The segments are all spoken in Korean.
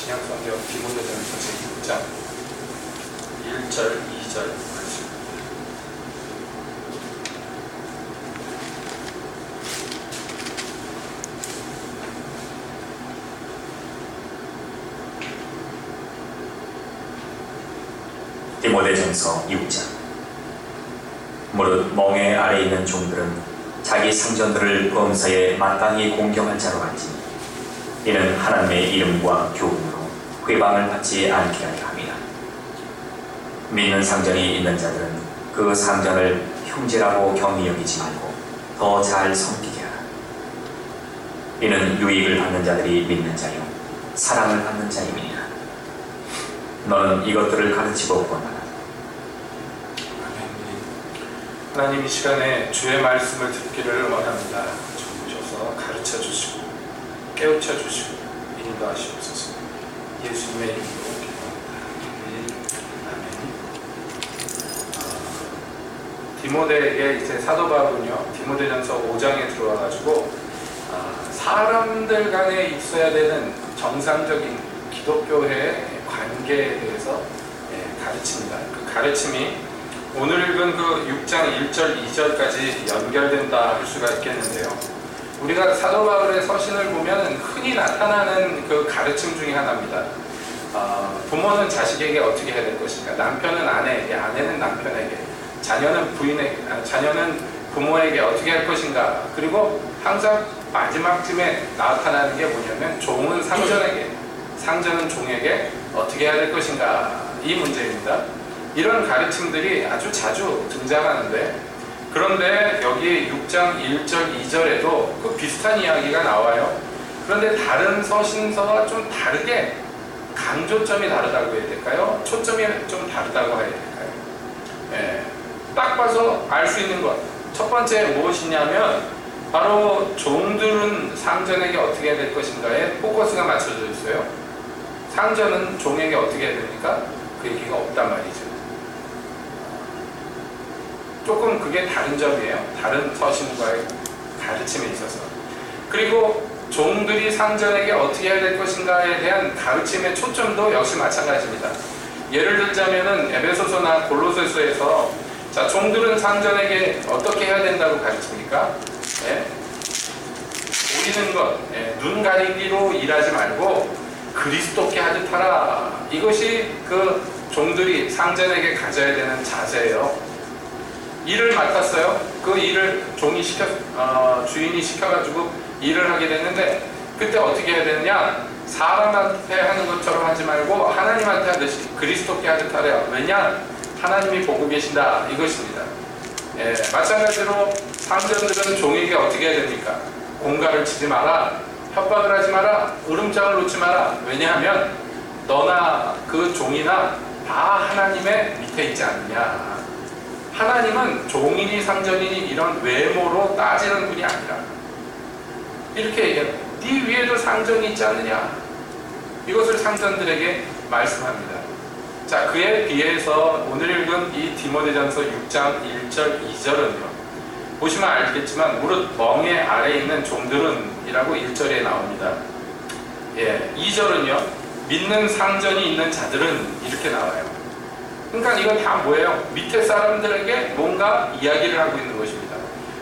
신약성경 디모데전서 제6장 1절 2절 말씀. 디모데전서 6장. 무릇 멍에 아래 있는 종들은 자기 상전들을 범사에 마땅히 공경할 자로 알지. 이는 하나님의 이름과 교훈으로 회방을 받지 않게 하려 함이라. 믿는 상전이 있는 자들은 그 상전을 형제라고 경히 여기지 말고 더 잘 섬기게 하라. 이는 유익을 받는 자들이 믿는 자요 사랑을 받는 자임이니라. 너는 이것들을 가르치고 권하라. 하나님, 이 시간에 주의 말씀을 듣기를 원합니다. 주셔서 가르쳐 주시고 깨우쳐 주시고 인도하시옵소서. 예수님의 이름으로 기도합니다. 아멘. 디모데에게 이제 사도 바울은요, 디모데전서 5장에 들어와가지고 사람들 간에 있어야 되는 정상적인 기독교의 관계에 대해서 가르칩니다. 그 가르침이 오늘 읽은 그 6장 1절 2절까지 연결된다 할 수가 있겠는데요. 우리가 사도 바울의 서신을 보면 흔히 나타나는 그 가르침 중에 하나입니다. 부모는 자식에게 어떻게 해야 될 것인가, 남편은 아내에게, 아내는 남편에게, 자녀는 부인에게, 자녀는 부모에게 어떻게 할 것인가. 그리고 항상 마지막쯤에 나타나는 게 뭐냐면 종은 상전에게, 상전은 종에게 어떻게 해야 될 것인가, 이 문제입니다. 이런 가르침들이 아주 자주 등장하는데, 그런데 여기 6장 1절 2절에도 그 비슷한 이야기가 나와요. 그런데 다른 서신서와 좀 다르게 강조점이 다르다고 해야 될까요? 초점이 좀 다르다고 해야 될까요? 딱 봐서 알 수 있는 것, 첫 번째 무엇이냐면 바로 종들은 상전에게 어떻게 해야 될 것인가에 포커스가 맞춰져 있어요. 상전은 종에게 어떻게 해야 됩니까? 그 얘기가 없단 말이죠. 조금 그게 다른 점이에요. 다른 서신과의 가르침에 있어서. 그리고 종들이 상전에게 어떻게 해야 될 것인가에 대한 가르침의 초점도 역시 마찬가지입니다. 예를 들자면은 에베소서나 골로새서에서 자, 종들은 상전에게 어떻게 해야 된다고 가르칩니까? 보이는 것, 눈 가리기로 일하지 말고 그리스도께 하듯 하라. 이것이 그 종들이 상전에게 가져야 되는 자세예요. 일을 맡았어요. 그 일을 종이 주인이 시켜가지고 일을 하게 됐는데, 그때 어떻게 해야 되느냐? 사람한테 하는 것처럼 하지 말고 하나님한테 하듯이 그리스도께 하듯 하래요. 왜냐? 하나님이 보고 계신다, 이것입니다. 마찬가지로 상전들은 종에게 어떻게 해야 됩니까? 공갈을 치지 마라, 협박을 하지 마라, 으름장을 놓지 마라. 왜냐하면 너나 그 종이나 다 하나님의 밑에 있지 않느냐. 하나님은 종이니 상전이니 이런 외모로 따지는 분이 아니라, 이렇게 얘기해요. 네 위에도 상전이 있지 않느냐. 이것을 상전들에게 말씀합니다. 자, 그에 비해서 오늘 읽은 이 디모데전서 6장 1절 2절은요, 보시면 알겠지만 무릇 멍에 아래 있는 종들은 이라고 1절에 나옵니다. 2절은요, 믿는 상전이 있는 자들은 이렇게 나와요. 그러니까 이건 다 뭐예요? 밑에 사람들에게 뭔가 이야기를 하고 있는 것입니다.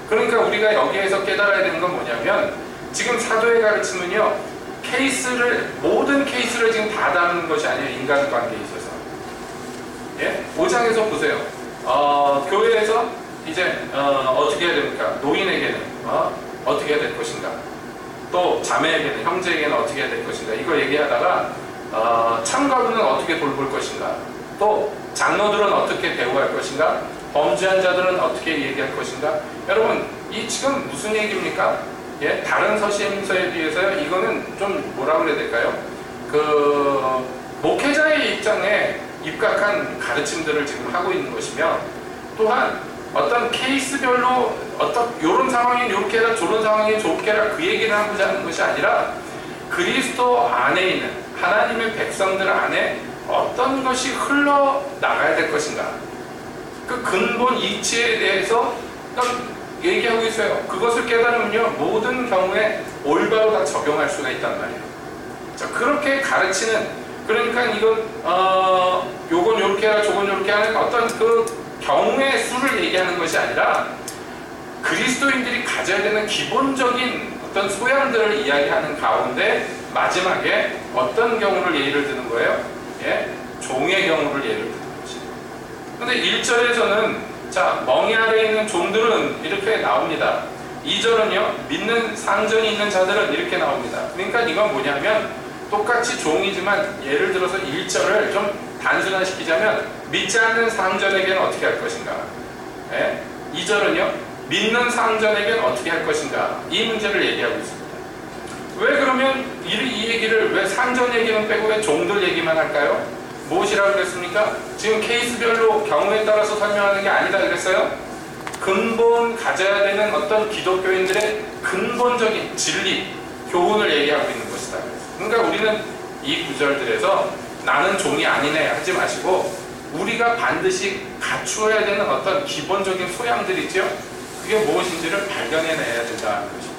그러니까 우리가 여기에서 깨달아야 되는 건 뭐냐면, 지금 사도의 가르침은요, 모든 케이스를 지금 다 다루는 것이 아니에요. 인간관계에 있어서. 5장에서 보세요. 교회에서 이제 어떻게 해야 됩니까? 노인에게는 어떻게 해야 될 것인가, 또 자매에게는, 형제에게는 어떻게 해야 될 것인가, 이걸 얘기하다가 참가부는 어떻게 돌볼 것인가, 또 장로들은 어떻게 대우할 것인가, 범죄한 자들은 어떻게 얘기할 것인가. 여러분, 이 지금 무슨 얘기입니까? 다른 서신서에 비해서요, 이거는 좀 뭐라고 그래야 될까요? 그 목회자의 입장에 입각한 가르침들을 지금 하고 있는 것이며, 또한 어떤 케이스별로 요런 상황이 요렇게 해라, 저런 상황이 저렇게 해라, 그 얘기를 하고자 하는 것이 아니라 그리스도 안에 있는 하나님의 백성들 안에 어떤 것이 흘러나가야 될 것인가, 그 근본 이치에 대해서 얘기하고 있어요. 그것을 깨달으면요, 모든 경우에 올바로 다 적용할 수가 있단 말이에요. 자, 그렇게 가르치는, 그러니까 이건 요건 요렇게 해라 저건 요렇게 하는 어떤 그 경우의 수를 얘기하는 것이 아니라 그리스도인들이 가져야 되는 기본적인 어떤 소양들을 이야기하는 가운데 마지막에 어떤 경우를 예를 드는 거예요? 예? 종의 경우를 예를 드는 것이에요. 근데 1절에서는 자, 멍에 아래에 있는 종들은 이렇게 나옵니다. 2절은요, 믿는 상전이 있는 자들은 이렇게 나옵니다. 그러니까 이건 뭐냐면 똑같이 종이지만 예를 들어서 1절을 좀 단순화시키자면 믿지 않는 상전에게는 어떻게 할 것인가, 예? 2절은요, 믿는 상전에게는 어떻게 할 것인가, 이 문제를 얘기하고 있습니다. 왜 그러면 이 얘기를 왜 상전 얘기는 빼고 왜 종들 얘기만 할까요? 무엇이라고 그랬습니까? 지금 케이스별로 경우에 따라서 설명하는 게 아니다 그랬어요? 근본 가져야 되는 어떤 기독교인들의 근본적인 진리, 교훈을 얘기하고 있는 것이다. 그러니까 우리는 이 구절들에서 나는 종이 아니네 하지 마시고 우리가 반드시 갖추어야 되는 어떤 기본적인 소양들이죠. 그게 무엇인지를 발견해내야 된다는 것입니다.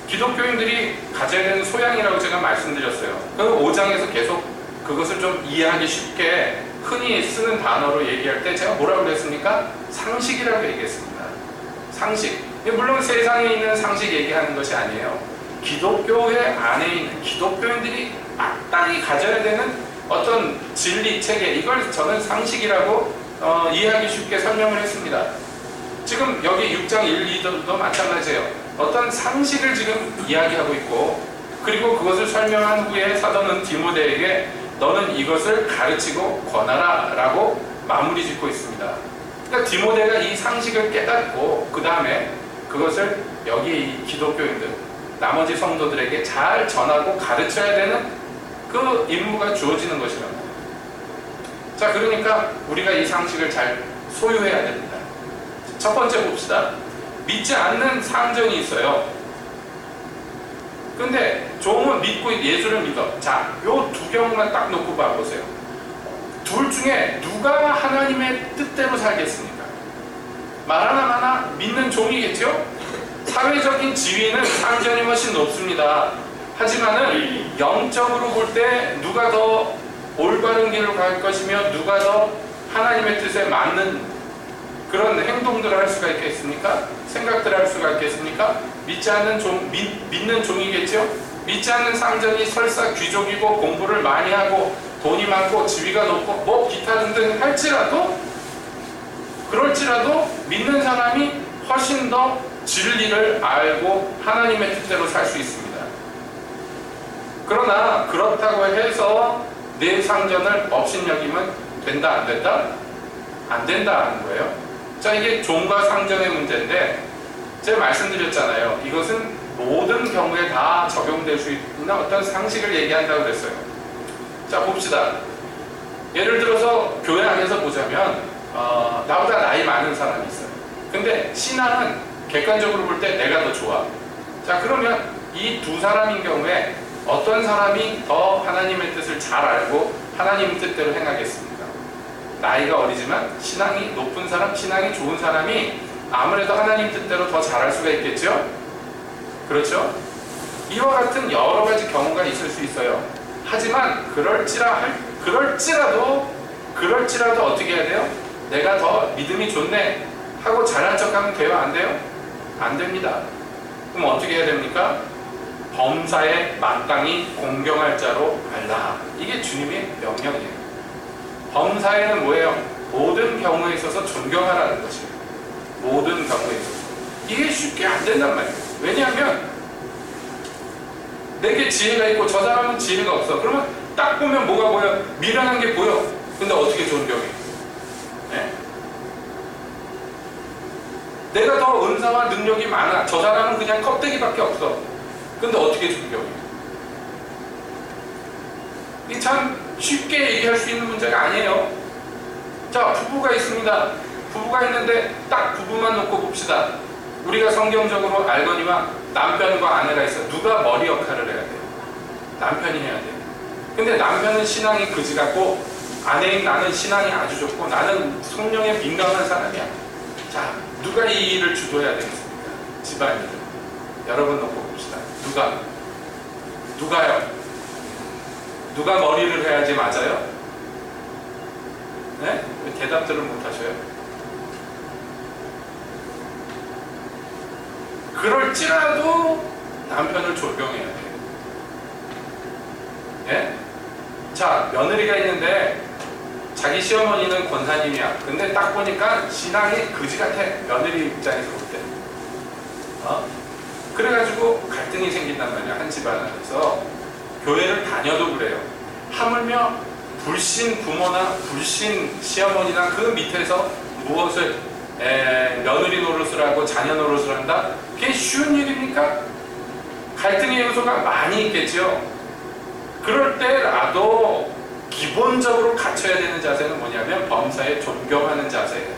기독교인들이 가져야 되는 소양이라고 제가 말씀드렸어요. 그 5장에서 계속 그것을 좀 이해하기 쉽게 흔히 쓰는 단어로 얘기할 때 제가 뭐라고 그랬습니까? 상식이라고 얘기했습니다. 상식. 물론 세상에 있는 상식 얘기하는 것이 아니에요. 기독교회 안에 있는 기독교인들이 마땅히 가져야 되는 어떤 진리, 체계, 이걸 저는 상식이라고 이해하기 쉽게 설명을 했습니다. 지금 여기 6장 1, 2절도 마찬가지예요. 어떤 상식을 지금 이야기하고 있고 그리고 그것을 설명한 후에 사도는 디모데에게 너는 이것을 가르치고 권하라 라고 마무리 짓고 있습니다. 그러니까 디모데가 이 상식을 깨닫고 그 다음에 그것을 여기 이 기독교인들 나머지 성도들에게 잘 전하고 가르쳐야 되는 그 임무가 주어지는 것이라고. 자, 그러니까 우리가 이 상식을 잘 소유해야 됩니다. 첫 번째 봅시다. 믿지 않는 상전이 있어요. 근데 종은 믿고 예수를 믿어. 자, 요 두 경우만 딱 놓고 봐보세요. 둘 중에 누가 하나님의 뜻대로 살겠습니까? 말 하나마나 믿는 종이겠죠? 사회적인 지위는 상전이 훨씬 높습니다. 하지만은 영적으로 볼 때 누가 더 올바른 길로 갈 것이며 누가 더 하나님의 뜻에 맞는 그런 행동들을 할 수가 있겠습니까? 생각들을 할 수가 있겠습니까? 믿지 않는 종, 믿는 종이겠죠? 믿지 않는 상전이 설사 귀족이고 공부를 많이 하고 돈이 많고 지위가 높고 뭐 기타 등등 할지라도 그럴지라도 믿는 사람이 훨씬 더 진리를 알고 하나님의 뜻대로 살 수 있습니다. 그러나 그렇다고 해서 내 상전을 업신여기면 된다 안 된다? 안 된다는 거예요. 자, 이게 종과 상전의 문제인데 제가 말씀드렸잖아요. 이것은 모든 경우에 다 적용될 수 있는 어떤 상식을 얘기한다고 그랬어요. 자, 봅시다. 예를 들어서 교회 안에서 보자면 나보다 나이 많은 사람이 있어요. 근데 신앙은 객관적으로 볼 때 내가 더 좋아. 자, 그러면 이 두 사람인 경우에 어떤 사람이 더 하나님의 뜻을 잘 알고 하나님의 뜻대로 행하겠습니까? 나이가 어리지만 신앙이 높은 사람, 신앙이 좋은 사람이 아무래도 하나님 뜻대로 더 잘할 수가 있겠죠? 그렇죠? 이와 같은 여러 가지 경우가 있을 수 있어요. 하지만 그럴지라도 어떻게 해야 돼요? 내가 더 믿음이 좋네 하고 잘한 척하면 돼요? 안 돼요? 안 됩니다. 그럼 어떻게 해야 됩니까? 범사에 마땅히 공경할 자로 알라. 이게 주님의 명령이에요. 범사에는 뭐예요? 모든 경우에 있어서 존경하라는 것이에요. 모든 경우에 있어서. 이게 쉽게 안 된단 말이에요. 왜냐하면 내게 지혜가 있고 저 사람은 지혜가 없어. 그러면 딱 보면 뭐가 보여? 미련한 게 보여. 근데 어떻게 존경해? 네? 내가 더 은사와 능력이 많아. 저 사람은 그냥 껍데기밖에 없어. 근데 어떻게 존경해? 이 참 쉽게 얘기할 수 있는 문제가 아니에요. 자, 부부가 있습니다. 부부가 있는데 딱 부부만 놓고 봅시다. 우리가 성경적으로 알거니와 남편과 아내가 있어. 누가 머리 역할을 해야 돼요? 남편이 해야 돼요. 근데 남편은 신앙이 그지 같고 아내인 나는 신앙이 아주 좋고 나는 성령에 민감한 사람이야. 자, 누가 이 일을 주도해야 되겠습니까? 집안일을. 여러분 놓고 봅시다. 누가요? 누가 머리를 해야지 맞아요? 네? 왜 대답들을 못 하셔요? 그럴지라도 남편을 존경해야 돼요. 예? 자, 며느리가 있는데 자기 시어머니는 권사님이야. 근데 딱 보니까 신앙이 그지 같아. 며느리 입장에서 볼 때. 그래가지고 갈등이 생긴단 말이야. 한 집안 안에서. 교회를 다녀도 그래요. 하물며 불신 부모나 불신 시어머니나 그 밑에서 무엇을 며느리 노릇을 하고 자녀 노릇을 한다? 그게 쉬운 일입니까? 갈등의 요소가 많이 있겠죠. 그럴 때라도 기본적으로 갖춰야 되는 자세는 뭐냐면 범사에 존경하는 자세예요.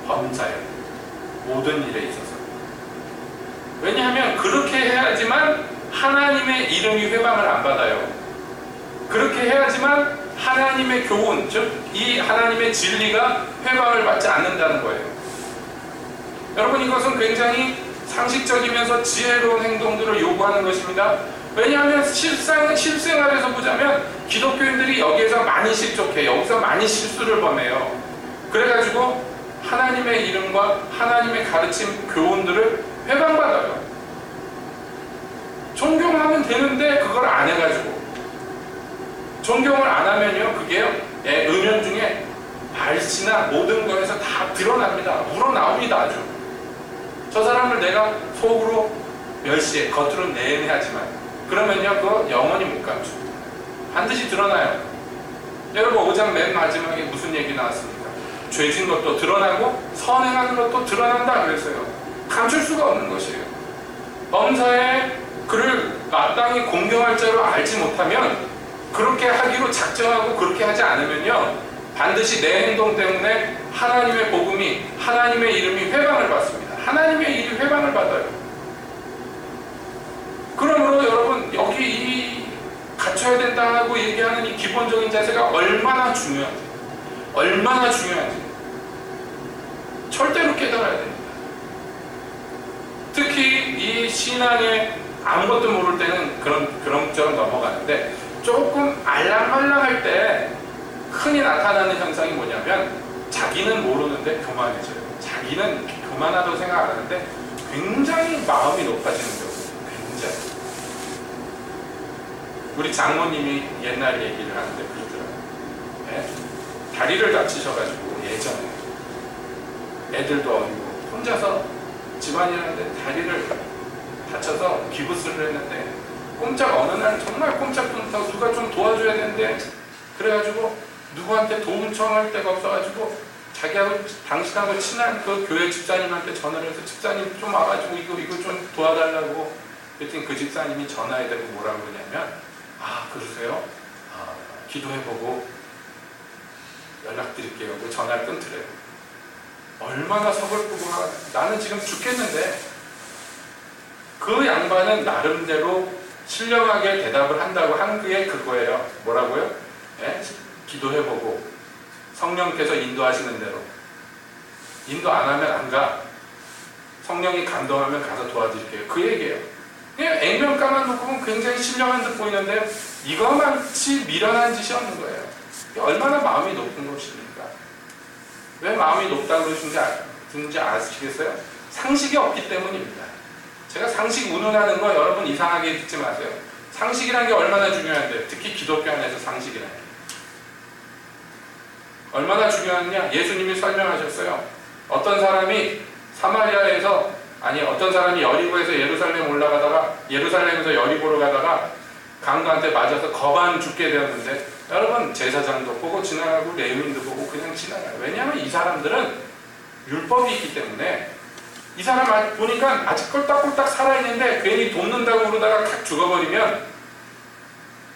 범사에 모든 일에 있어서. 왜냐하면 그렇게 해야지만 하나님의 이름이 회방을 안 받아요. 그렇게 해야지만 하나님의 교훈, 즉 이 하나님의 진리가 회방을 받지 않는다는 거예요. 여러분, 이것은 굉장히 상식적이면서 지혜로운 행동들을 요구하는 것입니다. 왜냐하면 실생활에서 보자면 기독교인들이 여기에서 많이 실족해, 여기서 많이 실수를 범해요. 그래가지고 하나님의 이름과 하나님의 가르침, 교훈들을 회방받아요. 존경하면 되는데 그걸 안 해가지고, 존경을 안 하면요, 그게요, 은연중에 말씨나 모든 거에서 다 드러납니다. 우러나옵니다. 아주. 저 사람을 내가 속으로 멸시해, 겉으로 내내하지만 그러면요, 그거 영원히 못 감춥니다. 반드시 드러나요. 여러분, 5장 맨 마지막에 무슨 얘기 나왔습니까? 죄진 것도 드러나고 선행하는 것도 드러난다 그랬어요. 감출 수가 없는 것이에요. 범사에 그를 마땅히 공경할 자로 알지 못하면, 그렇게 하기로 작정하고 그렇게 하지 않으면요, 반드시 내 행동 때문에 하나님의 복음이, 하나님의 이름이 회방을 받습니다. 하나님의 일이 회방을 받아요. 그러므로 여러분, 여기 이 갖춰야 된다고 얘기하는 이 기본적인 자세가 얼마나 중요한지, 얼마나 중요한지 절대로 깨달아야 됩니다. 특히 이 신앙에 아무것도 모를 때는 그런처럼 넘어가는데, 조금 알랑말랑할 때 흔히 나타나는 현상이 뭐냐면, 자기는 모르는데 교만해져요. 자기는 교만하다고 생각 안 하는데 굉장히 마음이 높아지는 경우예요. 굉장히. 우리 장모님이 옛날 얘기를 하는데 그러더라고요. 네? 다리를 다치셔가지고 예전에 애들도 어리고 혼자서 집안일 하는데 다리를 다쳐서 기부스를 했는데, 꼼짝 어느 날 정말 꼼짝도 못하고 누가 좀 도와줘야 되는데, 그래가지고 누구한테 도움 청할 데가 없어가지고 자기하고 당신하고 친한 그 교회 집사님한테 전화를 해서, 집사님 좀 와가지고 이거 좀 도와달라고 그랬더니 그 집사님이 전화해 대고 뭐라고 그러냐면, 아 그러세요? 기도해보고 연락드릴게요. 그 전화를 끊더래요. 얼마나 서글프고, 나는 지금 죽겠는데, 그 양반은 나름대로 신령하게 대답을 한다고 한 게 그거예요. 뭐라고요? 네? 기도해보고 성령께서 인도하시는 대로. 인도 안 하면 안 가. 성령이 감동하면 가서 도와드릴게요. 그 얘기예요. 그냥 액면가만 놓고 보면 굉장히 신령한 듯 보이는데요, 이거만치 미련한 짓이 없는 거예요. 얼마나 마음이 높은 것입니까? 왜 마음이 높다고 그러시는지 아시겠어요? 상식이 없기 때문입니다. 제가 상식 운운하는 거 여러분 이상하게 듣지 마세요. 상식이라는 게 얼마나 중요한데, 특히 기독교 안에서 상식이라는 게 얼마나 중요하냐? 예수님이 설명하셨어요. 어떤 사람이 어떤 사람이 여리고에서 예루살렘 올라가다가, 예루살렘에서 여리고로 가다가 강도한테 맞아서 거반 죽게 되었는데, 여러분 제사장도 보고 지나가고 레위인도 보고 그냥 지나가요. 왜냐하면 이 사람들은 율법이 있기 때문에, 이 사람 보니까 아직 꼴딱꼴딱 살아있는데 괜히 돕는다고 그러다가 탁 죽어버리면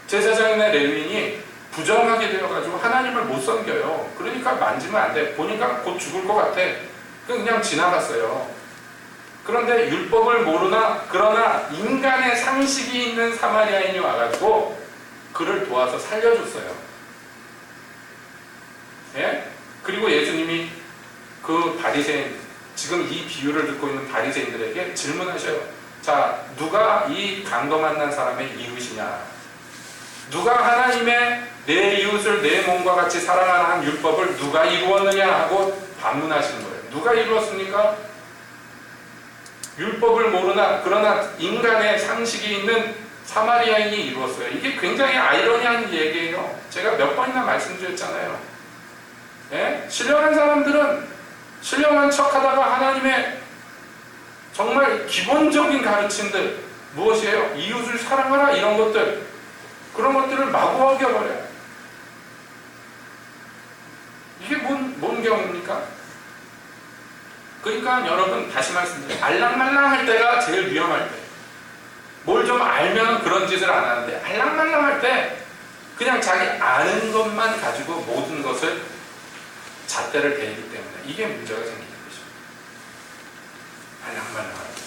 제사장이나 레위인이 부정하게 되어가지고 하나님을 못 섬겨요. 그러니까 만지면 안 돼. 보니까 곧 죽을 것 같아. 그냥 지나갔어요. 그런데 율법을 모르나, 그러나 인간의 상식이 있는 사마리아인이 와가지고 그를 도와서 살려줬어요. 예? 그리고 예수님이 그 바리새인, 지금 이 비유를 듣고 있는 바리새인들에게 질문하셔요. 자, 누가 이 강도 만난 사람의 이웃이냐? 누가 하나님의 내 이웃을 내 몸과 같이 사랑하라 한 율법을 누가 이루었느냐 하고 반문하시는 거예요. 누가 이루었습니까? 율법을 모르나 그러나 인간의 상식이 있는 사마리아인이 이루었어요. 이게 굉장히 아이러니한 얘기예요. 제가 몇 번이나 말씀드렸잖아요. 예? 신령한 사람들은 신령한 척하다가 하나님의 정말 기본적인 가르침들 무엇이에요? 이웃을 사랑하라 이런 것들, 그런 것들을 마구 어겨버려요. 이게 뭔 경우입니까? 그러니까 여러분 다시 말씀드려요. 알랑말랑할 때가 제일 위험할 때. 뭘 좀 알면 그런 짓을 안 하는데 알랑말랑할 때 그냥 자기 아는 것만 가지고 모든 것을 잣대를 대기 때문에 이게 문제가 생기는 것입니다. 알랑말랑할 때.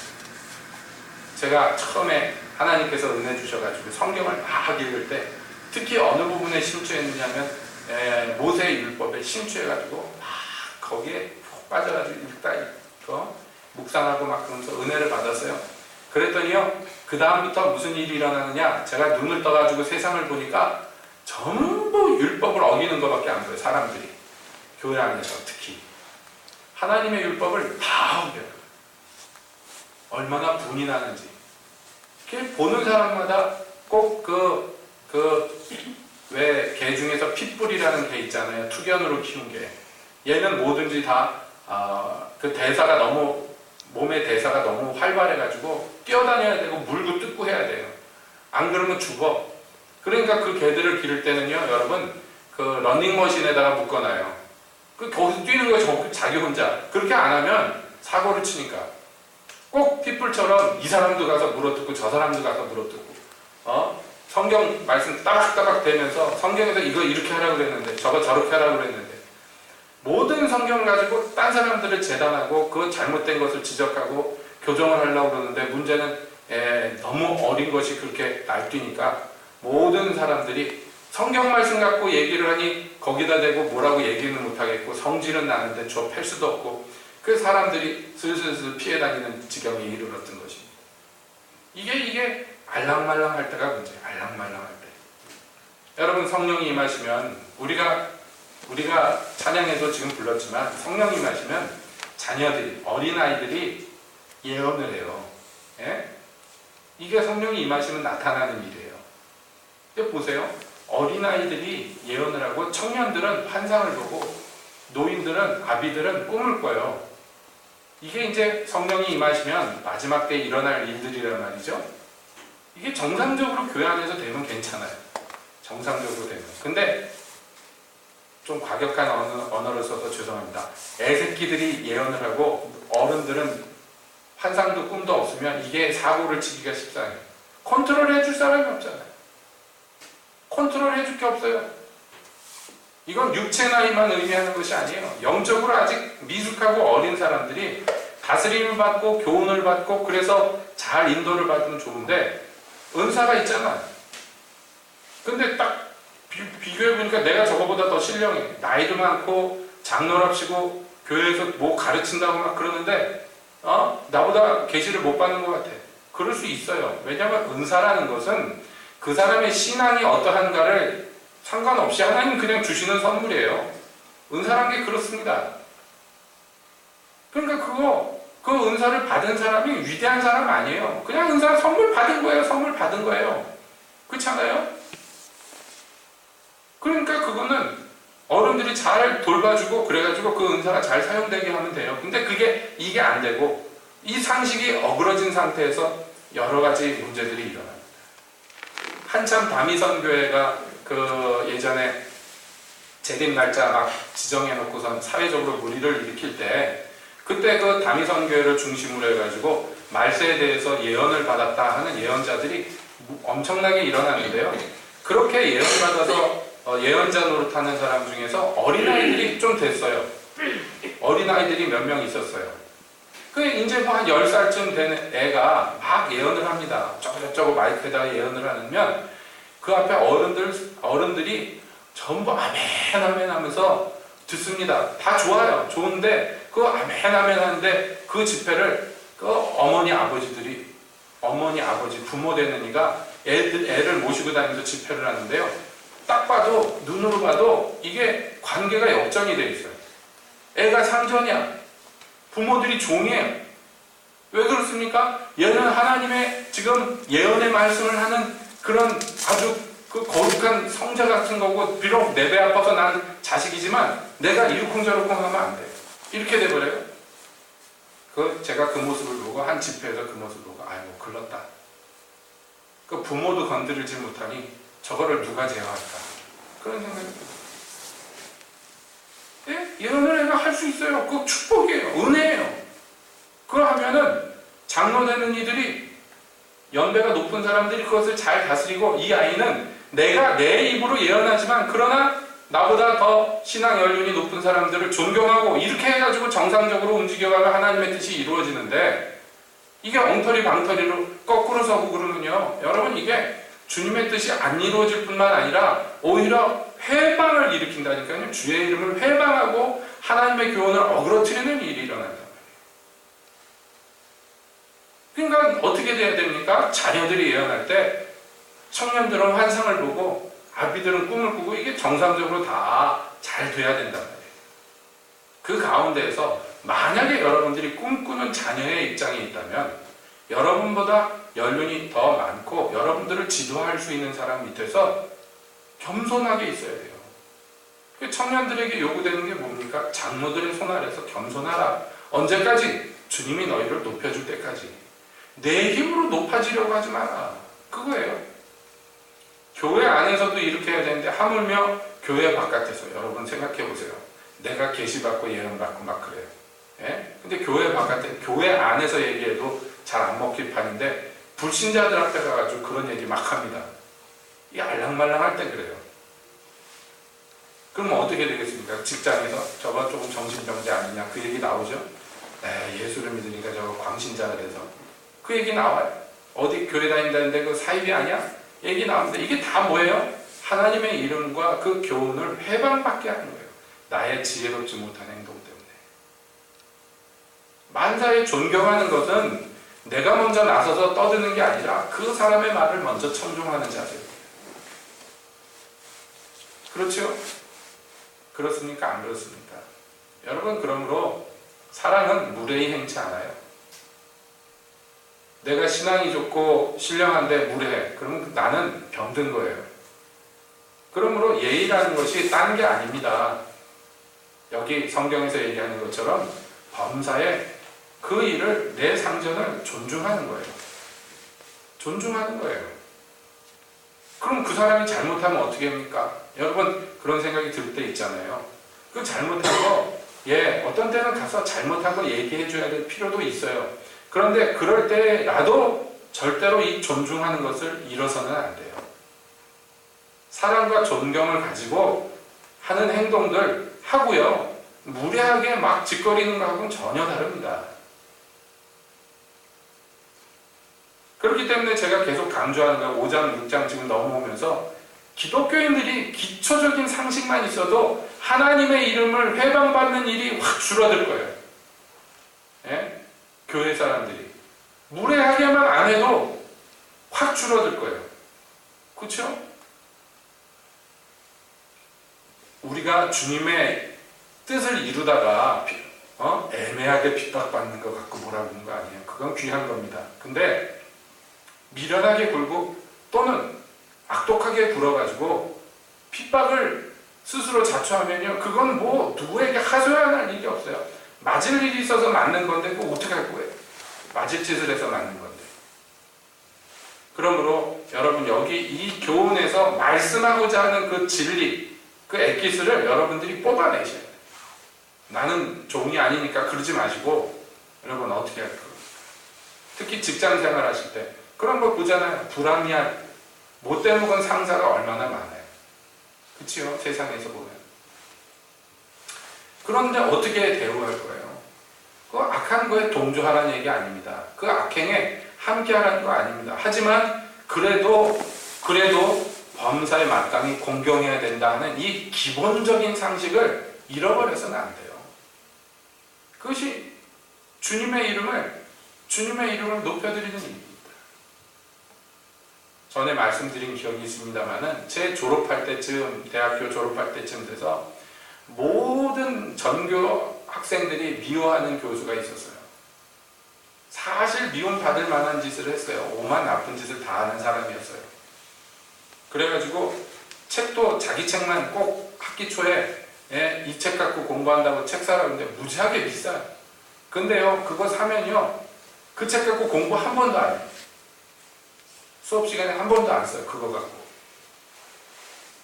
제가 처음에 하나님께서 은혜 주셔가지고 성경을 막 읽을 때 특히 어느 부분에 심취했느냐면 모세의 율법에 심취해가지고 막 거기에 푹 빠져가지고 읽다 묵상하고 막 그러면서 은혜를 받았어요. 그랬더니요, 그 다음부터 무슨 일이 일어나느냐, 제가 눈을 떠가지고 세상을 보니까 전부 율법을 어기는 것밖에 안 보여요. 사람들이 교회 안에서 특히 하나님의 율법을 다 어겨요. 얼마나 분이 나는지. 보는 사람마다 꼭 왜 개 중에서 핏불이라는 개 있잖아요. 투견으로 키운 개. 얘는 뭐든지 다 그 대사가 너무 몸의 대사가 너무 활발해가지고 뛰어다녀야 되고 물고 뜯고 해야 돼요. 안 그러면 죽어. 그러니까 그 개들을 기를 때는요, 여러분 그 러닝머신에다가 묶어놔요. 거기서 뛰는 거예요. 자기 혼자. 그렇게 안 하면 사고를 치니까. 꼭 핏불처럼 이 사람도 가서 물어뜯고 저 사람도 가서 물어뜯고 성경 말씀 따박따박 대면서 성경에서 이거 이렇게 하라고 그랬는데 저거 저렇게 하라고 그랬는데 모든 성경을 가지고 딴 사람들을 재단하고 그 잘못된 것을 지적하고 교정을 하려고 그러는데 문제는 너무 어린 것이 그렇게 날뛰니까 모든 사람들이 성경 말씀 갖고 얘기를 하니 거기다 대고 뭐라고 얘기는 못하겠고 성질은 나는데 줘 팰 수도 없고 그 사람들이 슬슬 피해 다니는 지경에 이르렀던 것입니다. 이게 알랑말랑할 때가 문제예요. 알랑말랑할 때. 여러분 성령이 임하시면 우리가 찬양에도 지금 불렀지만 성령이 임하시면 자녀들이 어린아이들이 예언을 해요. 예? 이게 성령이 임하시면 나타나는 일이에요. 근데 보세요. 어린아이들이 예언을 하고 청년들은 환상을 보고 노인들은 아비들은 꿈을 꿔요. 이게 이제 성령이 임하시면 마지막 때 일어날 일들이란 말이죠. 이게 정상적으로 교회 안에서 되면 괜찮아요. 정상적으로 되면. 근데 좀 과격한 언어를 써서 죄송합니다. 애새끼들이 예언을 하고 어른들은 환상도 꿈도 없으면 이게 사고를 치기가 쉽잖아요. 컨트롤 해줄 사람이 없잖아요. 컨트롤 해줄 게 없어요. 이건 육체 나이만 의미하는 것이 아니에요. 영적으로 아직 미숙하고 어린 사람들이 다스림을 받고 교훈을 받고 그래서 잘 인도를 받으면 좋은데 은사가 있잖아. 근데 딱 비교해보니까 내가 저거보다 더 신령해. 나이도 많고 장로랍시고 교회에서 뭐 가르친다고 막 그러는데 나보다 계시를 못 받는 것 같아. 그럴 수 있어요. 왜냐하면 은사라는 것은 그 사람의 신앙이 어떠한가를 상관없이 하나님 그냥 주시는 선물이에요. 은사란 게 그렇습니다. 그러니까 그 은사를 받은 사람이 위대한 사람 아니에요. 그냥 은사 선물 받은 거예요. 선물 받은 거예요. 그렇잖아요? 그러니까 그거는 어른들이 잘 돌봐주고 그래가지고 그 은사가 잘 사용되게 하면 돼요. 근데 이게 안 되고 이 상식이 어그러진 상태에서 여러 가지 문제들이 일어납니다. 한참 다미선교회가 예전에 재림 날짜 막 지정해 놓고선 사회적으로 무리를 일으킬 때 그때 그 다미선교회를 중심으로 해가지고 말세에 대해서 예언을 받았다 하는 예언자들이 엄청나게 일어났는데요. 그렇게 예언받아서 예언자 노릇하는 사람 중에서 어린아이들이 좀 됐어요. 어린아이들이 몇 명 있었어요. 이제 뭐 한 10살쯤 된 애가 막 예언을 합니다. 저거 마이크에다가 예언을 하면 그 앞에 어른들이 전부 아멘 아멘 하면서 듣습니다. 다 좋아요. 좋은데 그 아멘 아멘 하는데 그 집회를 어머니 아버지 부모 되는 이가 애를 모시고 다니면서 집회를 하는데요. 딱 봐도, 눈으로 봐도 이게 관계가 역전이 돼 있어요. 애가 상전이야. 부모들이 종이에요. 왜 그렇습니까? 얘는 하나님의 지금 예언의 말씀을 하는 그런 아주 그 거룩한 성자 같은 거고, 비록 내 배 아파서 난 자식이지만 내가 이러쿵저러쿵 하면 안 돼. 이렇게 돼버려요. 제가 그 모습을 보고, 한 집회에서 그 모습을 보고, 아이고 글렀다. 그 부모도 건드리지 못하니 저거를 누가 제어할까, 그런 생각이 들어요. 예? 예언을 애가 할 수 있어요. 그거 축복이에요. 은혜예요. 그거 하면은 장로 되는 이들이, 연배가 높은 사람들이 그것을 잘 다스리고, 이 아이는 내가 내 입으로 예언하지만 그러나 나보다 더 신앙 연륜이 높은 사람들을 존경하고, 이렇게 해가지고 정상적으로 움직여가면 하나님의 뜻이 이루어지는데, 이게 엉터리 방터리로 거꾸로 서고 그러면요, 여러분 이게 주님의 뜻이 안 이루어질 뿐만 아니라 오히려 회방을 일으킨다니까요. 주의 이름을 회방하고 하나님의 교훈을 어그러뜨리는 일이 일어난다. 그러니까 어떻게 돼야 됩니까? 자녀들이 예언할 때 청년들은 환상을 보고 아비들은 꿈을 꾸고, 이게 정상적으로 다 잘 돼야 된단 말이에요. 그 가운데에서 만약에 여러분들이 꿈꾸는 자녀의 입장에 있다면, 여러분보다 연륜이 더 많고 여러분들을 지도할 수 있는 사람 밑에서 겸손하게 있어야 돼요. 청년들에게 요구되는 게 뭡니까? 장로들의 손 아래서 겸손하라. 언제까지? 주님이 너희를 높여줄 때까지. 내 힘으로 높아지려고 하지 마라. 그거예요. 교회 안에서도 이렇게 해야 되는데, 하물며 교회 바깥에서, 여러분 생각해 보세요. 내가 계시받고 예언받고 막 그래요. 예? 근데 교회 바깥에, 교회 안에서 얘기해도 잘 안 먹힐 판인데, 불신자들 앞에 가가지고 그런 얘기 막 합니다. 이 알랑말랑할 때 그래요. 그럼 어떻게 되겠습니까? 직장에서 저거 조금 정신병자 아니냐, 그 얘기 나오죠? 예수를 믿으니까 저거 광신자 그래서 그 얘기 나와요. 어디 교회 다닌다는데 그 사입이 아니야? 얘기 나오는데, 이게 다 뭐예요? 하나님의 이름과 그 교훈을 회방받게 하는 거예요. 나의 지혜롭지 못한 행동 때문에. 만사에 존경하는 것은 내가 먼저 나서서 떠드는 게 아니라 그 사람의 말을 먼저 청중하는 자세예요. 그렇죠? 그렇습니까? 안 그렇습니까? 여러분, 그러므로 사랑은 무례히 행치 않아요. 내가 신앙이 좋고 신령한데 무례해. 그러면 나는 병든 거예요. 그러므로 예의라는 것이 딴 게 아닙니다. 여기 성경에서 얘기하는 것처럼 범사에 그 일을, 내 상전을 존중하는 거예요. 존중하는 거예요. 그럼 그 사람이 잘못하면 어떻게 합니까? 여러분 그런 생각이 들 때 있잖아요. 그 잘못한 거, 어떤 때는 가서 잘못한 거 얘기해 줘야 될 필요도 있어요. 그런데 그럴 때라도 절대로 이 존중하는 것을 잃어서는 안 돼요. 사랑과 존경을 가지고 하는 행동들 하고요, 무례하게 막 짓거리는 거하고는 전혀 다릅니다. 그렇기 때문에 제가 계속 강조하는 거예요. 5장, 6장 지금 넘어오면서 기독교인들이 기초적인 상식만 있어도 하나님의 이름을 회방받는 일이 확 줄어들 거예요. 예? 교회 사람들이 무례하게만 안 해도 확 줄어들 거예요. 그렇죠? 우리가 주님의 뜻을 이루다가 애매하게 핍박받는 것 같고 뭐라 그러는 거 아니에요. 그건 귀한 겁니다. 근데 미련하게 굴고 또는 악독하게 굴어가지고 핍박을 스스로 자초하면요, 그건 뭐 누구에게 하소연할 일이 없어요. 맞을 일이 있어서 맞는 건데 그거 어떻게 할 거예요? 맞을 짓을 해서 맞는 건데. 그러므로 여러분 여기 이 교훈에서 말씀하고자 하는 그 진리, 그 엑기스를 여러분들이 뽑아내셔야 돼요. 나는 종이 아니니까 그러지 마시고 여러분 어떻게 할 거예요? 특히 직장 생활 하실 때 그런 거 보잖아요. 불합리한 못돼 먹은 상사가 얼마나 많아요. 그치요? 세상에서 보면. 그런데 어떻게 대우할 거예요? 그 악한 거에 동조하라는 얘기 아닙니다. 그 악행에 함께하라는 거 아닙니다. 하지만 그래도 범사에 마땅히 공경해야 된다는 이 기본적인 상식을 잃어버려서는 안 돼요. 그것이 주님의 이름을 높여드리는 일입니다. 전에 말씀드린 기억이 있습니다만은 제 졸업할 때쯤, 대학교 졸업할 때쯤 돼서 모든 전교 학생들이 미워하는 교수가 있었어요. 사실 미움받을 만한 짓을 했어요. 오만 나쁜 짓을 다 하는 사람이었어요. 그래가지고 책도 자기 책만 꼭 학기 초에 이 책 갖고 공부한다고 책 사라고 하는데 무지하게 비싸요. 근데요, 그거 사면요, 그 책 갖고 공부 한 번도 안 해요. 수업 시간에 한 번도 안 써요. 그거 갖고.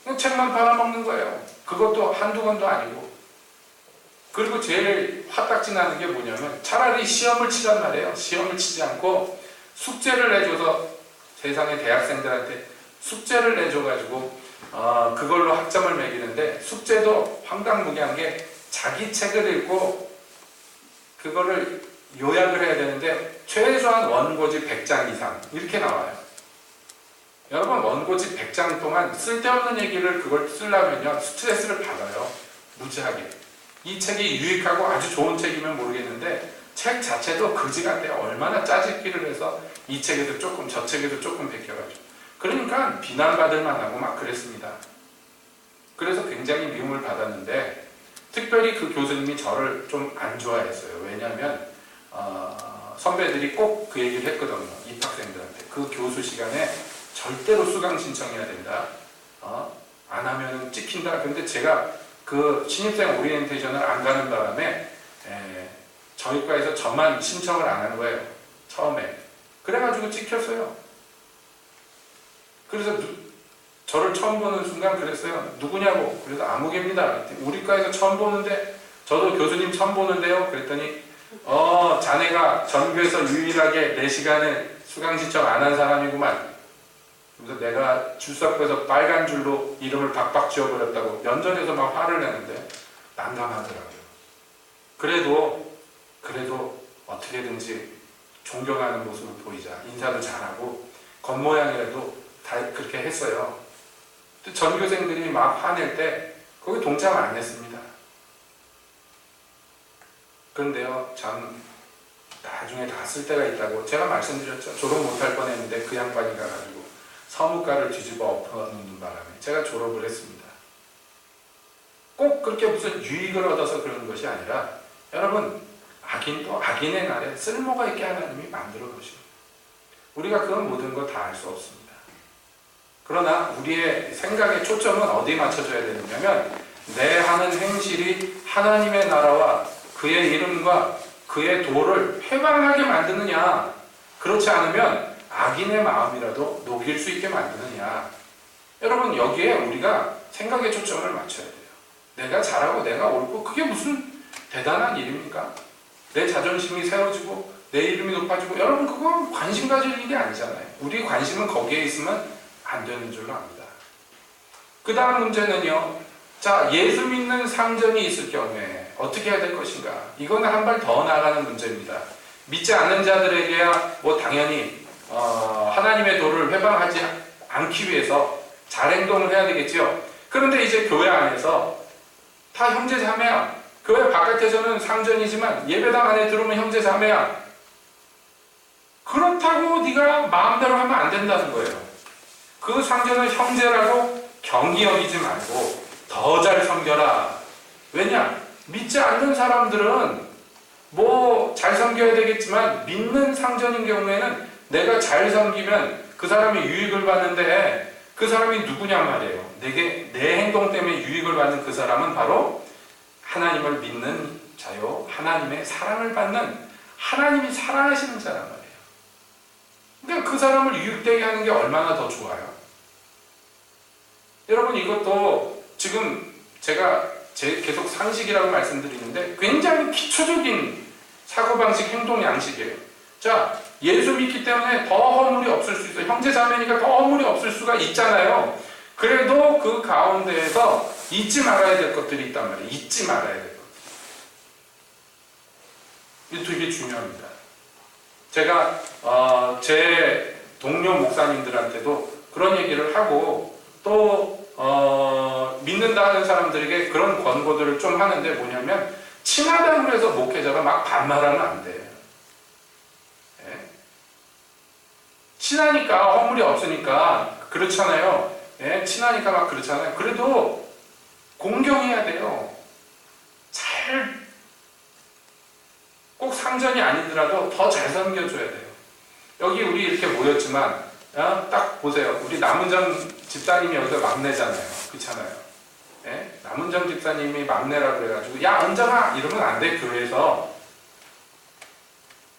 그냥 책만 팔아먹는 거예요. 그것도 한두 번도 아니고. 그리고 제일 화딱지 나는 게 뭐냐면 차라리 시험을 치란 말이에요. 시험을 치지 않고 숙제를 내줘서, 세상의 대학생들한테 숙제를 내줘가지고 그걸로 학점을 매기는데, 숙제도 황당무계한 게 자기 책을 읽고 그거를 요약을 해야 되는데 최소한 원고지 100장 이상 이렇게 나와요. 여러분, 원고지 100장 동안 쓸데없는 얘기를 그걸 쓰려면요 스트레스를 받아요. 무지하게. 이 책이 유익하고 아주 좋은 책이면 모르겠는데 책 자체도 그지 같아요. 얼마나 짜집기를 해서 이 책에도 조금 저 책에도 조금 베껴가지고. 그러니까 비난받을 만하고 막 그랬습니다. 그래서 굉장히 미움을 받았는데, 특별히 그 교수님이 저를 좀 안 좋아했어요. 왜냐하면 선배들이 꼭 그 얘기를 했거든요. 입학생들한테. 그 교수 시간에 절대로 수강 신청해야 된다. 안 하면 찍힌다. 근데 제가 그 신입생 오리엔테이션을 안 가는 바람에 저희 과에서 저만 신청을 안 하는 거예요. 처음에. 그래가지고 찍혔어요. 그래서 저를 처음 보는 순간 그랬어요. 누구냐고. 그래서 아무개입니다. 우리 과에서 처음 보는데, 저도 교수님 처음 보는데요. 그랬더니 자네가 전교에서 유일하게 내 시간에 수강 신청 안 한 사람이구만. 그래서 내가 출석부에서 빨간 줄로 이름을 박박 지워버렸다고 면전에서 막 화를 내는데 난감하더라고요. 그래도 어떻게든지 존경하는 모습을 보이자, 인사도 잘하고 겉모양이라도 다 그렇게 했어요. 전교생들이 막 화낼 때 거기 동참 안 했습니다. 그런데요, 참 나중에 다 쓸 때가 있다고 제가 말씀드렸죠. 졸업 못할 뻔했는데 그 양반이 가가지고 서무과를 뒤집어 엎어놓는 바람에 제가 졸업을 했습니다. 꼭 그렇게 무슨 유익을 얻어서 그러는 것이 아니라, 여러분, 악인도 악인의 날에 쓸모가 있게 하나님이 만들어 놓으십니다. 우리가 그 모든 거 다 알 수 없습니다. 그러나 우리의 생각의 초점은 어디에 맞춰져야 되느냐면, 내 하는 행실이 하나님의 나라와 그의 이름과 그의 도를 회방하게 만드느냐, 그렇지 않으면 악인의 마음이라도 녹일 수 있게 만드느냐. 여러분, 여기에 우리가 생각의 초점을 맞춰야 돼요. 내가 잘하고 내가 옳고 그게 무슨 대단한 일입니까? 내 자존심이 세워지고 내 이름이 높아지고, 여러분, 그건 관심 가질 일이 아니잖아요. 우리 관심은 거기에 있으면 안 되는 줄로 압니다. 그 다음 문제는요, 자, 예수 믿는 상전이 있을 경우에 어떻게 해야 될 것인가? 이거는 한 발 더 나가는 문제입니다. 믿지 않는 자들에게야 뭐 당연히 하나님의 도를 회방하지 않기 위해서 잘 행동을 해야 되겠죠. 그런데 이제 교회 안에서 다 형제 자매야. 교회 바깥에서는 상전이지만 예배당 안에 들어오면 형제 자매야. 그렇다고 네가 마음대로 하면 안 된다는 거예요. 그 상전은 형제라고 경히 여기지 말고 더 잘 섬겨라. 왜냐? 믿지 않는 사람들은 뭐 잘 섬겨야 되겠지만, 믿는 상전인 경우에는 내가 잘 섬기면 그 사람이 유익을 받는데, 그 사람이 누구냔 말이에요. 내 행동 때문에 유익을 받는 그 사람은 바로 하나님을 믿는 자요, 하나님의 사랑을 받는, 하나님이 사랑하시는 자란 말이에요. 그러니까 그 사람을 유익되게 하는 게 얼마나 더 좋아요. 여러분, 이것도 지금 제가 계속 상식이라고 말씀드리는데 굉장히 기초적인 사고방식, 행동 양식이에요. 자, 예수 믿기 때문에 더 허물이 없을 수 있어요. 형제 자매니까 더 허물이 없을 수가 있잖아요. 그래도 그 가운데에서 잊지 말아야 될 것들이 있단 말이에요. 잊지 말아야 될 것들. 이게 되게 중요합니다. 제가 제 동료 목사님들한테도 그런 얘기를 하고, 또 믿는다 하는 사람들에게 그런 권고들을 좀 하는데, 뭐냐면 친하다고 해서 목회자가 막 반말하면 안 돼요. 예? 친하니까 허물이 없으니까 그렇잖아요. 예? 친하니까 막 그렇잖아요. 그래도 공경해야 돼요. 꼭 상전이 아니더라도 더 잘 섬겨줘야 돼요. 여기 우리 이렇게 모였지만 딱 보세요. 우리 남은정 집사님이 여기서 막내잖아요. 그렇잖아요. 예? 남은정 집사님이 막내라고 그래가지고 야 은정아 이러면 안 돼. 교회에서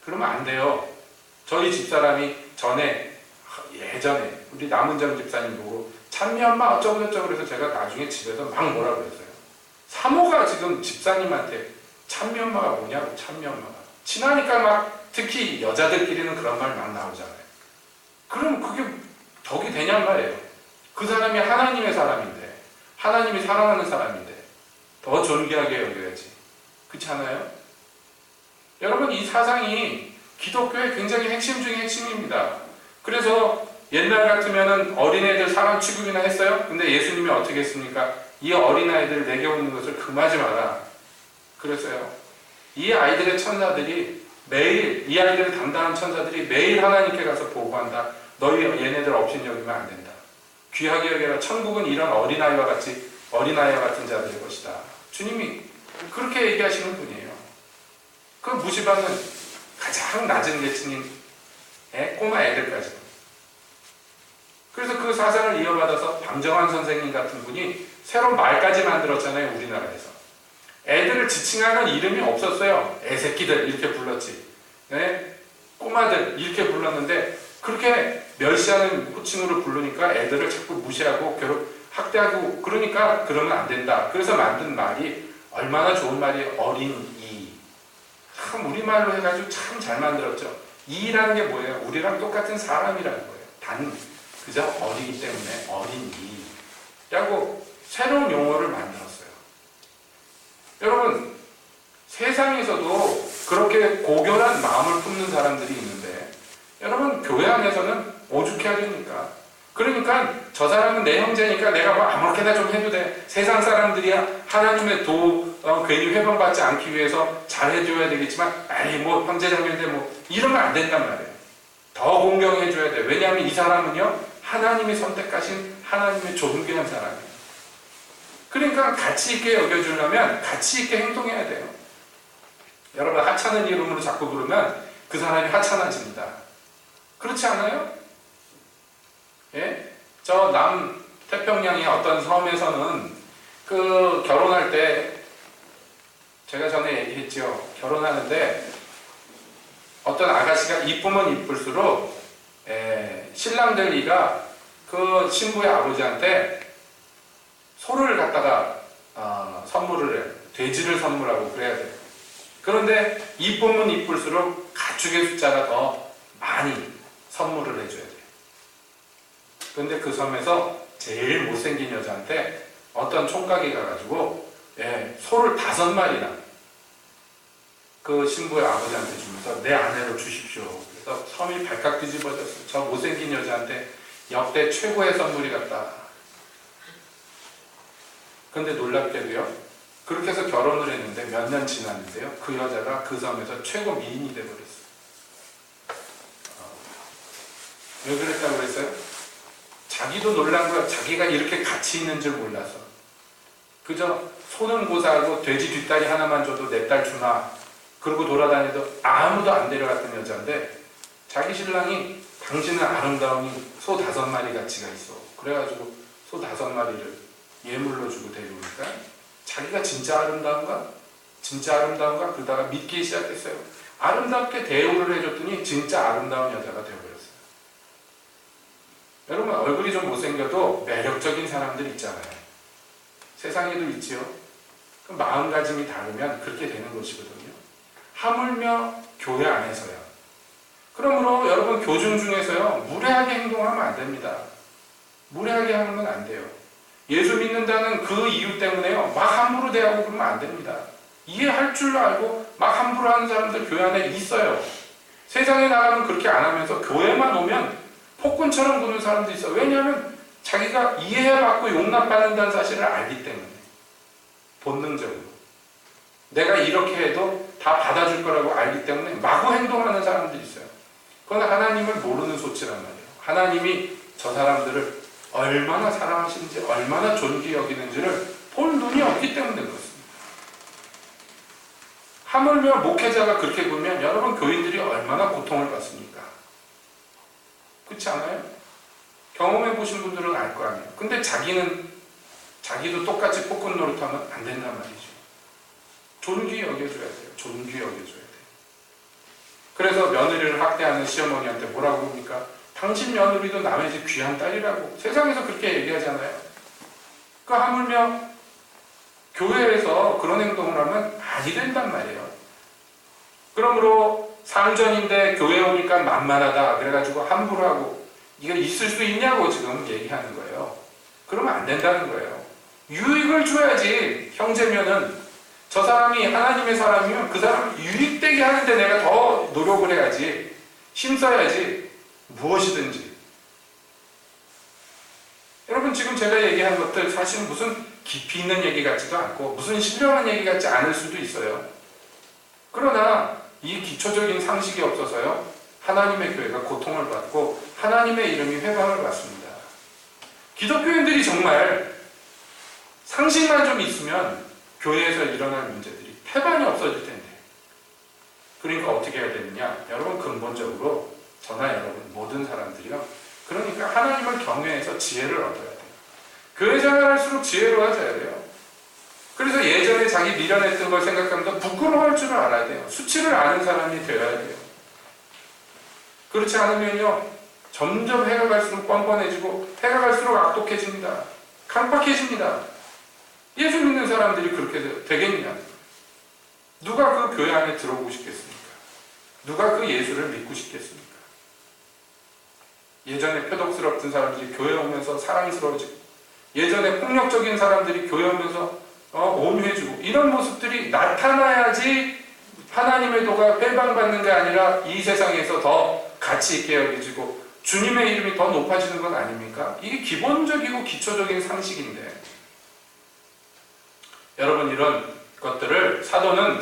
그러면 안 돼요. 저희 집사람이 예전에 우리 남은정 집사님 보고 찬미 엄마 어쩌고 저쩌고 그래서 제가 나중에 집에서 막 뭐라고 그랬어요. 사모가 지금 집사님한테 찬미 엄마가 뭐냐고. 찬미 엄마가 친하니까 막 특히 여자들끼리는 그런 말 막 나오잖아요. 그럼 그게 덕이 되냔 말이에요. 그 사람이 하나님의 사람인데 하나님이 사랑하는 사람인데 더 존귀하게 여겨야지. 그렇지 않아요? 여러분 이 사상이 기독교의 굉장히 핵심 중에 핵심입니다. 그래서 옛날 같으면은 어린애들 사람 취급이나 했어요. 근데 예수님이 어떻게 했습니까? 이 어린아이들 내게 오는 것을 금하지 마라 그랬어요. 이 아이들의 천사들이 매일 이 아이들을 담당하는 천사들이 매일 하나님께 가서 보고한다. 너희 얘네들 업신여기면 안 된다. 귀하게 여겨라. 천국은 이런 어린아이와 같은 자들의 것이다. 주님이 그렇게 얘기하시는 분이에요. 그 무시받는 가장 낮은 계층인 꼬마 애들까지. 그래서 그 사상을 이어받아서 방정환 선생님 같은 분이 새로 말까지 만들었잖아요. 우리나라에서. 애들을 지칭하는 이름이 없었어요. 애새끼들 이렇게 불렀지. 꼬마들 이렇게 불렀는데 그렇게 멸시하는 호칭으로 부르니까 애들을 자꾸 무시하고 학대하고 그러니까 그러면 안 된다. 그래서 만든 말이 얼마나 좋은 말이에요. 어린이. 참 우리말로 해가지고 참 잘 만들었죠. 이라는 게 뭐예요? 우리랑 똑같은 사람이라는 거예요. 그저 어리기 때문에 어린이라고 새로운 용어를 만들었어요. 여러분 세상에서도 그렇게 고결한 마음을 품는 사람들이 있는데 여러분 교회 안에서는 오죽해야 되니까. 그러니까 저 사람은 내 형제니까 내가 뭐 아무렇게나 좀 해도 돼. 세상 사람들이야 하나님의 괜히 회방받지 않기 위해서 잘해줘야 되겠지만 아이 뭐 형제자매인데 뭐 이러면 안 된단 말이에요. 더 공경해줘야 돼. 왜냐하면 이 사람은요 하나님이 선택하신 하나님의 존귀한 사람이에요. 그러니까 가치 있게 여겨주려면 가치 있게 행동해야 돼요. 여러분 하찮은 이름으로 자꾸 부르면 그 사람이 하찮아집니다. 그렇지 않아요? 예? 저 남태평양의 어떤 섬에서는 그 결혼할 때 제가 전에 얘기했죠. 결혼하는데 어떤 아가씨가 이쁘면 이쁠수록 신랑들이가 그 신부의 아버지한테 소를 갖다가 선물을 해요. 돼지를 선물하고 그래야 돼요. 그런데 이쁘면 이쁠수록 가축의 숫자가 더 많이 선물을 해줘야 돼요. 그런데 그 섬에서 제일 못생긴 여자한테 어떤 총각이 가가지고 소를 5마리나 그 신부의 아버지한테 주면서 내 아내로 주십시오. 그래서 섬이 발칵 뒤집어졌어요. 저 못생긴 여자한테 역대 최고의 선물이 같다. 그런데 놀랍게도요. 그렇게 해서 결혼을 했는데 몇 년 지났는데요. 그 여자가 그 섬에서 최고 미인이 돼버렸어요. 왜 그랬다고 그랬어요? 자기도 놀란 거야. 자기가 이렇게 가치 있는 줄 몰라서. 그저 소는 고사하고 돼지 뒷다리 하나만 줘도 내 딸 주나 그러고 돌아다니도 아무도 안 데려갔던 여자인데 자기 신랑이 당신은 아름다움이 소 5마리 가치가 있어. 그래가지고 소 5마리를 예물로 주고 데려오니까 자기가 진짜 아름다운가? 진짜 아름다운가? 그러다가 믿기 시작했어요. 아름답게 대우를 해줬더니 진짜 아름다운 여자가 되어버렸어요. 여러분 얼굴이 좀 못생겨도 매력적인 사람들 있잖아요. 세상에도 있지요. 그 마음가짐이 다르면 그렇게 되는 것이거든요. 하물며 교회 안에서요. 그러므로 여러분 교중 중에서요. 무례하게 행동하면 안 됩니다. 무례하게 하면 안 돼요. 예수 믿는다는 그 이유 때문에요. 막 함부로 대하고 그러면 안 됩니다. 이해할 줄로 알고 막 함부로 하는 사람들 교회 안에 있어요. 세상에 나가면 그렇게 안 하면서 교회만 오면 폭군처럼 구는 사람도 있어요. 왜냐하면 자기가 이해받고 용납받는다는 사실을 알기 때문에 본능적으로 내가 이렇게 해도 다 받아줄 거라고 알기 때문에 마구 행동하는 사람들이 있어요. 그건 하나님을 모르는 소치란 말이에요. 하나님이 저 사람들을 얼마나 사랑하시는지, 얼마나 존귀히 여기는지를 볼 눈이 없기 때문에 그렇습니다. 하물며 목회자가 그렇게 보면 여러분 교인들이 얼마나 고통을 받습니까? 그렇지 않아요? 경험해 보신 분들은 알 거 아니에요. 근데 자기도 똑같이 폭군 노릇하면 안 된단 말이죠. 존귀히 여겨줘야 돼요. 존귀히 여겨줘야 돼요. 그래서 며느리를 학대하는 시어머니한테 뭐라고 합니까? 당신 며느리도 남의 집 귀한 딸이라고. 세상에서 그렇게 얘기하잖아요. 그 하물며 교회에서 그런 행동을 하면 아니 된단 말이에요. 그러므로 상전인데 교회 오니까 만만하다 그래가지고 함부로 하고 이거 있을 수 있냐고 지금 얘기하는 거예요. 그러면 안 된다는 거예요. 유익을 줘야지. 형제면은 저 사람이 하나님의 사람이면 그 사람을 유익되게 하는데 내가 더 노력을 해야지. 힘써야지. 무엇이든지. 여러분 지금 제가 얘기한 것들 사실 무슨 깊이 있는 얘기 같지도 않고 무슨 신령한 얘기 같지 않을 수도 있어요. 그러나 이 기초적인 상식이 없어서요, 하나님의 교회가 고통을 받고 하나님의 이름이 회방을 받습니다. 기독교인들이 정말 상식만 좀 있으면 교회에서 일어날 문제들이 태반이 없어질 텐데. 그러니까 어떻게 해야 되느냐? 여러분 근본적으로 저나 여러분 모든 사람들이요, 그러니까 하나님을 경외해서 지혜를 얻어야 돼요. 교회 생활할수록 지혜로워져야 돼요. 그래서 예전에 자기 미련했던 걸 생각하면 부끄러워할 줄을 알아야 돼요. 수치를 아는 사람이 되어야 돼요. 그렇지 않으면요, 점점 해가 갈수록 뻔뻔해지고 해가 갈수록 악독해집니다. 강박해집니다. 예수 믿는 사람들이 그렇게 되겠냐? 누가 그 교회 안에 들어오고 싶겠습니까? 누가 그 예수를 믿고 싶겠습니까? 예전에 표독스럽던 사람들이 교회 오면서 사랑스러워지고, 예전에 폭력적인 사람들이 교회 오면서 온유해지고, 이런 모습들이 나타나야지 하나님의 도가 회방받는 게 아니라 이 세상에서 더 가치 있게 여겨지고 주님의 이름이 더 높아지는 건 아닙니까? 이게 기본적이고 기초적인 상식인데, 여러분 이런 것들을 사도는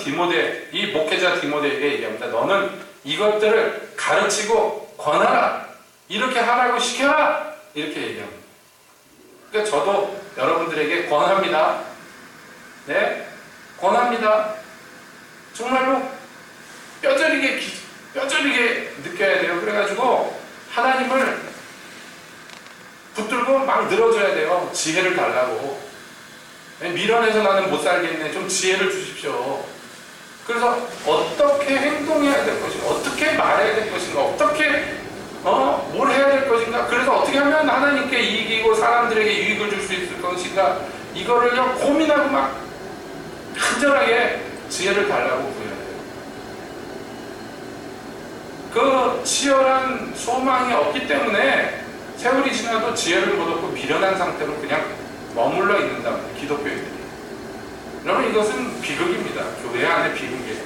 이 목회자 디모데에게 얘기합니다. 너는 이것들을 가르치고 권하라. 이렇게 하라고 시켜라. 이렇게 얘기합니다. 그러니까 저도 여러분들에게 권합니다. 네? 권합니다. 정말로 뼈저리게 느껴야 돼요. 그래가지고 하나님을 붙들고 막 늘어줘야 돼요. 지혜를 달라고. 미련해서 나는 못 살겠네. 좀 지혜를 주십시오. 그래서 어떻게 행동해야 될 것인가, 어떻게 말해야 될 것인가, 어떻게 뭘 해야 될 것인가, 그래서 어떻게 하면 하나님께 이익이고 사람들에게 유익을 줄 수 있을 것인가, 이거를요 고민하고 막 간절하게 지혜를 달라고 구해야 돼요. 그 치열한 소망이 없기 때문에 세월이 지나도 지혜를 못 얻고 미련한 상태로 그냥 머물러 있는다 말이에요, 기독교인들이. 여러분 이것은 비극입니다. 교회 안에 비극이에요.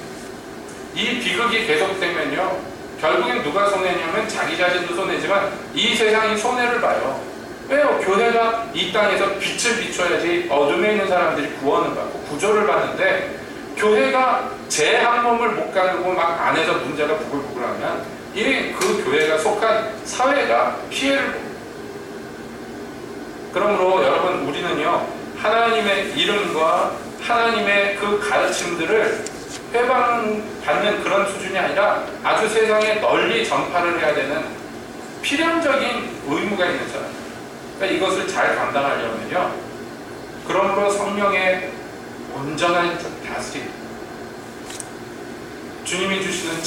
이 비극이 계속되면요, 결국엔 누가 손해냐면 자기 자신도 손해지만 이 세상이 손해를 봐요. 왜요? 교회가 이 땅에서 빛을 비춰야지 어둠에 있는 사람들이 구원을 받고 구조를 받는데, 교회가 제 한 몸을 못 가르고 막 안에서 문제가 부글부글하면 그 교회가 속한 사회가 피해를 봅니다. 그러므로 여러분 우리는요, 하나님의 이름과 하나님의 그 가르침들을 회방받는 그런 수준이 아니라 아주 세상에 널리 전파를 해야 되는 필연적인 의무가 있는 사람. 그러니까 이것을 잘 감당하려면요, 그러므로 성령의 온전한 다스림, 주님이 주시는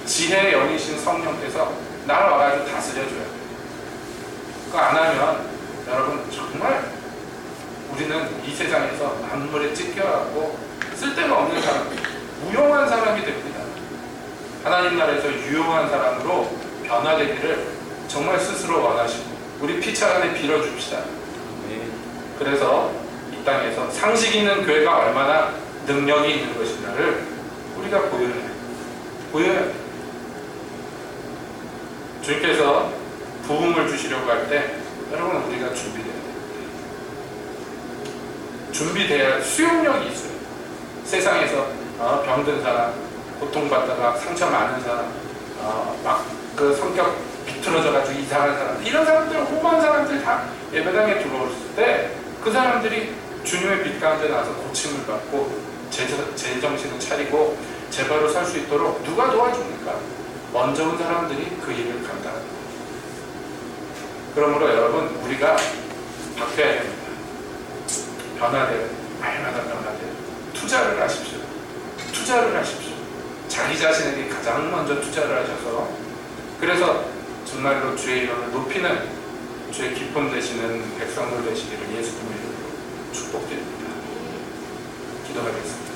지혜의 영이신 성령께서 나를 와가지고 다스려줘야 돼요. 그거 안 하면 여러분 정말 우리는 이 세상에서 만물에 찢겨갖고 쓸데가 없는 사람, 무용한 사람이 됩니다. 하나님 나라에서 유용한 사람으로 변화되기를 정말 스스로 원하시고 우리 피차간에 빌어줍시다. 그래서 이 땅에서 상식 있는 교회가 얼마나 능력이 있는 것인가를 우리가 보여야 돼요. 주님께서 부흥을 주시려고 할 때 여러분 우리가 준비돼야 할 수용력이 있어요. 세상에서 병든 사람, 고통받다가 상처 많은 사람, 막 그 성격 비틀어져가지고 이상한 사람, 이런 사람들, 험한 사람들 다 예배당에 들어왔을 때 그 사람들이 주님의 빛 가운데 나와서 고침을 받고 제정신을 차리고 제바로 살 수 있도록 누가 도와줍니까? 먼저 온 사람들이 그 일을 감당합니다. 그러므로 여러분, 우리가 바뀌어야 됩니다. 변화돼요. 날마다 변화돼요. 투자를 하십시오. 투자를 하십시오. 자기 자신에게 가장 먼저 투자를 하셔서, 그래서 정말로 주의 이름을 높이는 주의 기쁨 되시는 백성들 되시기를 예수님의 이름으로 축복드립니다. 기도하겠습니다.